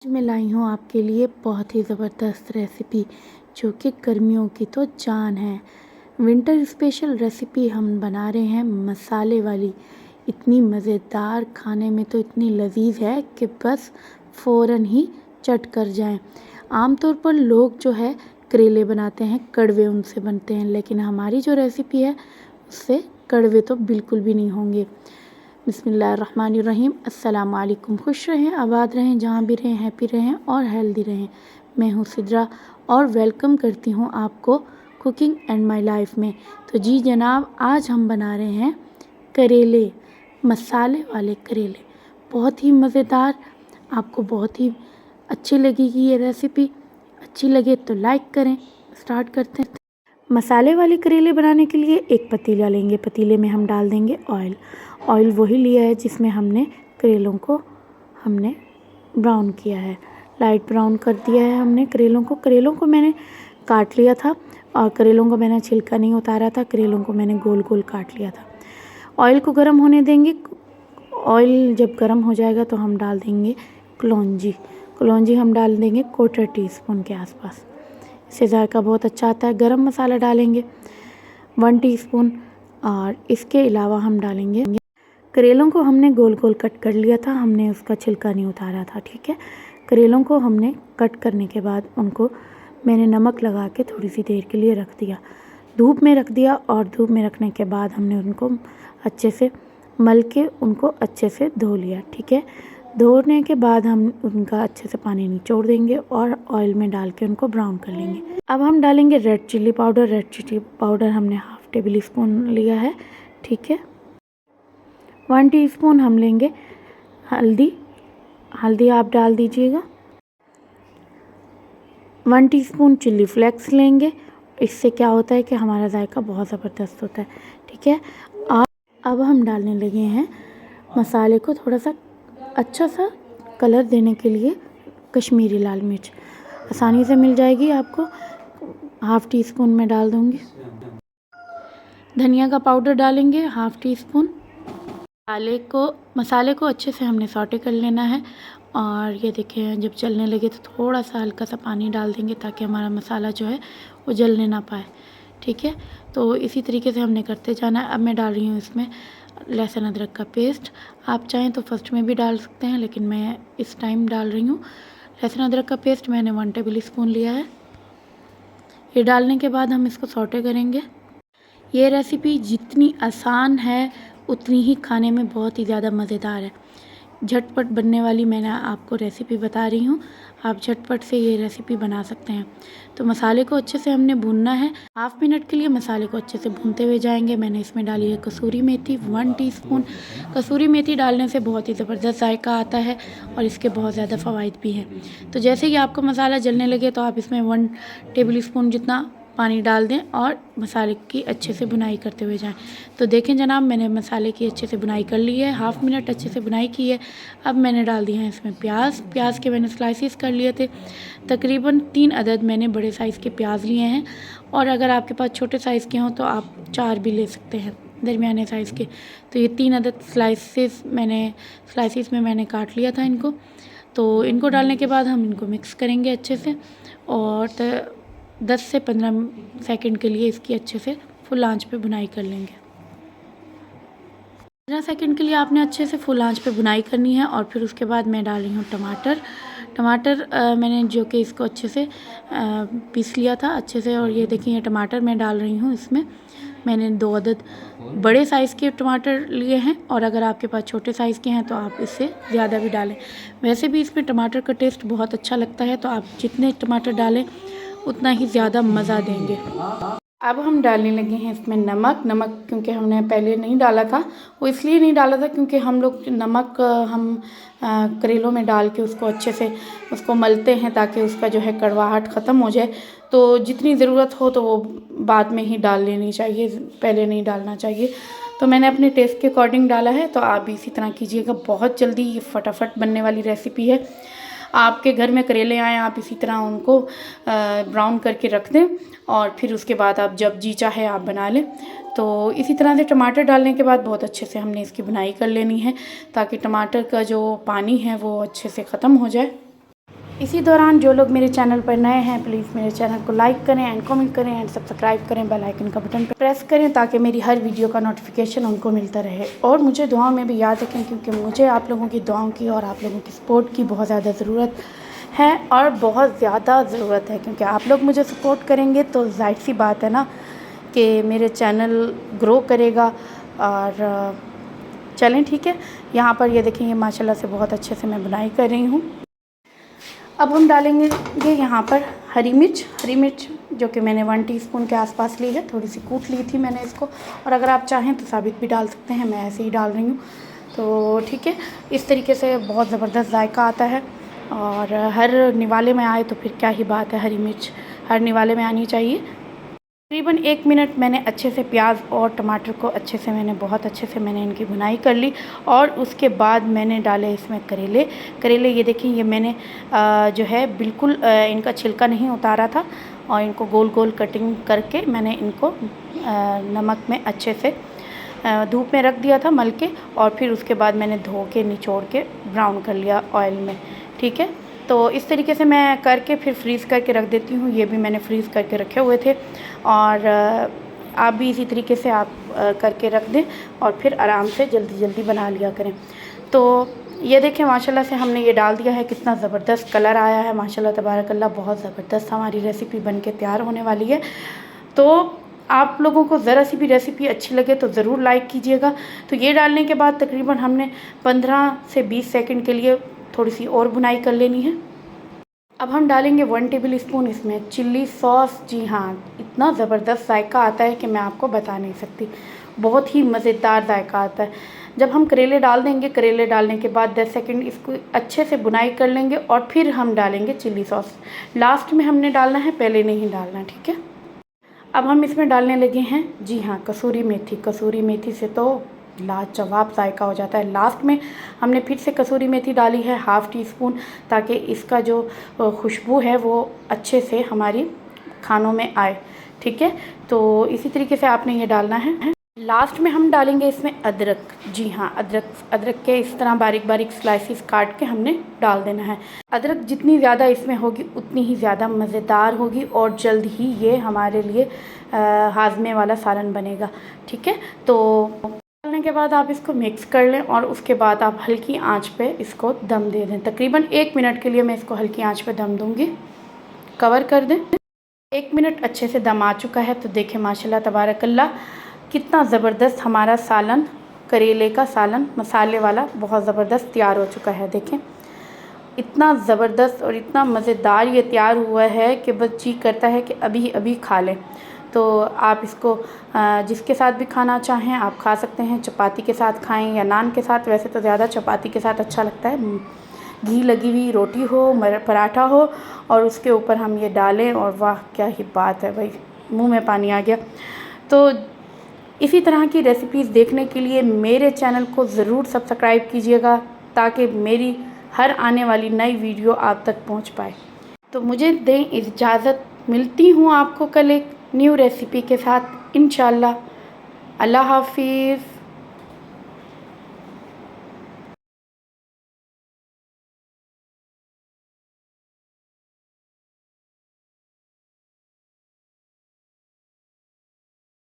आज मैं लाई हूँ आपके लिए बहुत ही ज़बरदस्त रेसिपी जो कि गर्मियों की तो जान है। विंटर स्पेशल रेसिपी हम बना रहे हैं मसाले वाली। इतनी मज़ेदार, खाने में तो इतनी लजीज है कि बस फ़ौरन ही चट कर जाएं। आमतौर पर लोग जो है करेले बनाते हैं, कड़वे उनसे बनते हैं, लेकिन हमारी जो रेसिपी है उससे कड़वे तो बिल्कुल भी नहीं होंगे। बिस्मिल्लाहिर्रहमानिर्रहीम। अस्सलाम वालेकुम। खुश रहें, आबाद रहें, जहाँ भी रहें हैप्पी रहें और हेल्दी रहें। मैं हूँ सिद्रा और वेलकम करती हूँ आपको कुकिंग एंड माय लाइफ में। तो जी जनाब, आज हम बना रहे हैं करेले, मसाले वाले करेले। बहुत ही मज़ेदार, आपको बहुत ही अच्छी लगेगी ये रेसिपी। अच्छी लगे तो लाइक करें। स्टार्ट करते हैं। मसाले वाले करेले बनाने के लिए एक पतीला लेंगे। पतीले में हम डाल देंगे ऑयल। ऑयल वही लिया है जिसमें हमने करेलों को ब्राउन किया है, लाइट ब्राउन कर दिया है हमने करेलों को। करेलों को मैंने काट लिया था और करेलों को मैंने छिलका नहीं उतारा था, करेलों को मैंने गोल गोल काट लिया था। ऑयल को गर्म होने देंगे। ऑयल जब गर्म हो जाएगा तो हम डाल देंगे कलौंजी। कलौंजी हम डाल देंगे 1/4 टीस्पून के आसपास, इससे जायका बहुत अच्छा आता है। गरम मसाला डालेंगे 1 टीस्पून। और इसके अलावा हम डालेंगे, करेलों को हमने गोल गोल कट कर लिया था, हमने उसका छिलका नहीं उतारा था, ठीक है। करेलों को हमने कट करने के बाद उनको मैंने नमक लगा के थोड़ी सी देर के लिए रख दिया, धूप में रख दिया। और धूप में रखने के बाद हमने उनको अच्छे से मल के उनको अच्छे से धो लिया, ठीक है। धोने के बाद हम उनका अच्छे से पानी निचोड़ देंगे और ऑयल में डाल के उनको ब्राउन कर लेंगे। अब हम डालेंगे red chilli powder. Red chilli powder हमने 1/2 टेबल स्पून लिया है, ठीक है। 1 टीस्पून हम लेंगे हल्दी। हल्दी आप डाल दीजिएगा। 1 टीस्पून चिल्ली फ्लेक्स लेंगे। इससे क्या होता है कि हमारा जायका बहुत ज़बरदस्त होता है, ठीक है। और अब हम डालने लगे हैं मसाले को थोड़ा सा अच्छा सा कलर देने के लिए कश्मीरी लाल मिर्च। आसानी से मिल जाएगी आपको, 1/2 टीस्पून में डाल दूँगी। धनिया का पाउडर डालेंगे 1/2 टीस्पून। मसाले को अच्छे से हमने सौटे कर लेना है। और ये देखिए, जब जलने लगे तो थोड़ा सा हल्का सा पानी डाल देंगे ताकि हमारा मसाला जो है वो जलने ना पाए, ठीक है। तो इसी तरीके से हमने करते जाना है। अब मैं डाल रही हूँ इसमें लहसुन अदरक का पेस्ट। आप चाहें तो फर्स्ट में भी डाल सकते हैं, लेकिन मैं इस टाइम डाल रही हूँ। लहसुन अदरक का पेस्ट मैंने 1 टेबल स्पून लिया है। ये डालने के बाद हम इसको सौटे करेंगे। ये रेसिपी जितनी आसान है उतनी ही खाने में बहुत ही ज़्यादा मज़ेदार है। झटपट बनने वाली मैंने आपको रेसिपी बता रही हूँ, आप झटपट से ये रेसिपी बना सकते हैं। तो मसाले को अच्छे से हमने भूनना है। 1/2 मिनट के लिए मसाले को अच्छे से भूनते हुए जाएंगे। मैंने इसमें डाली है कसूरी मेथी 1 टीस्पून। कसूरी मेथी डालने से बहुत ही ज़बरदस्त जायका आता है और इसके बहुत ज़्यादा फ़वाइद भी हैं। तो जैसे ही आपको मसाला जलने लगे तो आप इसमें 1 टेबल स्पून जितना पानी डाल दें और मसाले की अच्छे से बुनाई करते हुए जाएं। तो देखें जनाब, मैंने मसाले की अच्छे से बुनाई कर ली है, 1/2 मिनट अच्छे से बुनाई की है। अब मैंने डाल दिया है इसमें प्याज के मैंने स्लाइसिस कर लिए थे। तकरीबन 3 अदद मैंने बड़े साइज़ के प्याज लिए हैं, और अगर आपके पास छोटे साइज़ के हों तो आप 4 भी ले सकते हैं, दरमियाने साइज़ के। तो ये 3 अदद स्लाइसिस में मैंने काट लिया था इनको। तो इनको डालने के बाद हम इनको मिक्स करेंगे अच्छे से, और 10 से 15 सेकंड के लिए इसकी अच्छे से फुल आंच पे बुनाई कर लेंगे। 15 सेकंड के लिए आपने अच्छे से फुल आंच पे बुनाई करनी है। और फिर उसके बाद मैं डाल रही हूँ टमाटर। मैंने जो कि इसको अच्छे से पीस लिया था अच्छे से। और ये देखिए, ये टमाटर मैं डाल रही हूँ इसमें। मैंने 2 अदद बड़े साइज़ के टमाटर लिए हैं, और अगर आपके पास छोटे साइज़ के हैं तो आप इससे ज़्यादा भी डालें। वैसे भी इसमें टमाटर का टेस्ट बहुत अच्छा लगता है, तो आप जितने टमाटर डालें उतना ही ज़्यादा मज़ा देंगे। अब हम डालने लगे हैं इसमें नमक क्योंकि हमने पहले नहीं डाला था, वो इसलिए नहीं डाला था क्योंकि हम लोग नमक करेलों में डाल के उसको अच्छे से उसको मलते हैं ताकि उसका जो है कड़वाहट ख़त्म हो जाए। तो जितनी ज़रूरत हो तो वो बाद में ही डाल लेनी चाहिए, पहले नहीं डालना चाहिए। तो मैंने अपने टेस्ट के अकॉर्डिंग डाला है, तो आप भी इसी तरह कीजिएगा। बहुत जल्दी ये फटाफट बनने वाली रेसिपी है। आपके घर में करेले आएँ, आप इसी तरह उनको ब्राउन करके रख दें, और फिर उसके बाद आप जब जी चाहे आप बना लें। तो इसी तरह से टमाटर डालने के बाद बहुत अच्छे से हमने इसकी बुनाई कर लेनी है ताकि टमाटर का जो पानी है वो अच्छे से ख़त्म हो जाए। इसी दौरान जो लोग मेरे चैनल पर नए हैं प्लीज़ मेरे चैनल को लाइक करें एंड कमेंट करें एंड सब्सक्राइब करें, बेल आइकन का बटन प्रेस करें ताकि मेरी हर वीडियो का नोटिफिकेशन उनको मिलता रहे। और मुझे दुआओं में भी याद रखें क्योंकि मुझे आप लोगों की दुआओं की और आप लोगों की सपोर्ट की बहुत ज़्यादा ज़रूरत है और बहुत ज़्यादा ज़रूरत है, क्योंकि आप लोग मुझे सपोर्ट करेंगे तो जाहिर सी बात है ना कि मेरे चैनल ग्रो करेगा। और चलें ठीक है, यहाँ पर ये देखें, ये माशाल्लाह से बहुत अच्छे से मैं बुनाई कर रही हूँ। अब हम डालेंगे यहाँ पर हरी मिर्च जो कि मैंने 1 टीस्पून के आसपास ली है, थोड़ी सी कूट ली थी मैंने इसको, और अगर आप चाहें तो साबित भी डाल सकते हैं, मैं ऐसे ही डाल रही हूँ। तो ठीक है, इस तरीके से बहुत ज़बरदस्त जायका आता है और हर निवाले में आए तो फिर क्या ही बात है, हरी मिर्च हर निवाले में आनी चाहिए। तकरीबन 1 मिनट मैंने अच्छे से प्याज और टमाटर को बहुत अच्छे से मैंने इनकी भुनाई कर ली और उसके बाद मैंने डाले इसमें करेले। ये देखिए, ये मैंने जो है बिल्कुल इनका छिलका नहीं उतारा था और इनको गोल गोल कटिंग करके मैंने इनको नमक में अच्छे से धूप में रख दिया था मल के, और फिर उसके बाद मैंने धो के निचोड़ के ब्राउन कर लिया ऑयल में। ठीक है, तो इस तरीके से मैं करके फिर फ्रीज़ करके रख देती हूँ। ये भी मैंने फ्रीज़ करके रखे हुए थे और आप भी इसी तरीके से आप करके रख दें और फिर आराम से जल्दी बना लिया करें। तो ये देखें, माशाल्लाह से हमने ये डाल दिया है, कितना ज़बरदस्त कलर आया है माशाल्लाह तबारकल्लाह। बहुत ज़बरदस्त हमारी रेसिपी बन के तैयार होने वाली है। तो आप लोगों को ज़रा सी भी रेसिपी अच्छी लगे तो ज़रूर लाइक कीजिएगा। तो ये डालने के बाद तकरीबन हमने 15 से 20 सेकंड के लिए थोड़ी सी और बुनाई कर लेनी है। अब हम डालेंगे 1 टेबल स्पून इसमें चिल्ली सॉस। जी हाँ, इतना ज़बरदस्त जायका आता है कि मैं आपको बता नहीं सकती, बहुत ही मज़ेदार जायका आता है। जब हम करेले डाल देंगे, करेले डालने के बाद 10 सेकंड इसको अच्छे से बुनाई कर लेंगे और फिर हम डालेंगे चिल्ली सॉस। लास्ट में हमने डालना है, पहले नहीं डालना, ठीक है। अब हम इसमें डालने लगे हैं, जी हाँ, कसूरी मेथी। कसूरी मेथी से तो लाजवाब जायका हो जाता है। लास्ट में हमने फिर से कसूरी मेथी डाली है 1/2 टीस्पून, ताकि इसका जो खुशबू है वो अच्छे से हमारी खानों में आए। ठीक है, तो इसी तरीके से आपने ये डालना है। लास्ट में हम डालेंगे इसमें अदरक। जी हाँ, अदरक के इस तरह बारीक बारीक स्लाइसिस काट के हमने डाल देना है। अदरक जितनी ज़्यादा इसमें होगी उतनी ही ज़्यादा मज़ेदार होगी और जल्द ही ये हमारे लिए हाजमे वाला सालन बनेगा। ठीक है, तो डालने के बाद आप इसको मिक्स कर लें और उसके बाद आप हल्की आंच पे इसको दम दे दें। तकरीबन 1 मिनट के लिए मैं इसको हल्की आंच पे दम दूंगी। कवर कर दें। 1 मिनट अच्छे से दम आ चुका है, तो देखें माशाल्लाह तबारकल्ला कितना ज़बरदस्त हमारा सालन, करेले का सालन मसाले वाला, बहुत ज़बरदस्त तैयार हो चुका है। देखें, इतना ज़बरदस्त और इतना मज़ेदार ये तैयार हुआ है कि बस जी करता है कि अभी अभी खा लें। तो आप इसको जिसके साथ भी खाना चाहें आप खा सकते हैं, चपाती के साथ खाएं या नान के साथ। वैसे तो ज़्यादा चपाती के साथ अच्छा लगता है, घी लगी हुई रोटी हो, पराठा हो और उसके ऊपर हम ये डालें और वाह क्या ही बात है भाई, मुंह में पानी आ गया। तो इसी तरह की रेसिपीज़ देखने के लिए मेरे चैनल को ज़रूर सब्सक्राइब कीजिएगा ताकि मेरी हर आने वाली नई वीडियो आप तक पहुंच पाए। तो मुझे दें इजाज़त, मिलती हूँ आपको कल एक न्यू रेसिपी के साथ इंशाल्लाह। अल्लाह हाफिज़।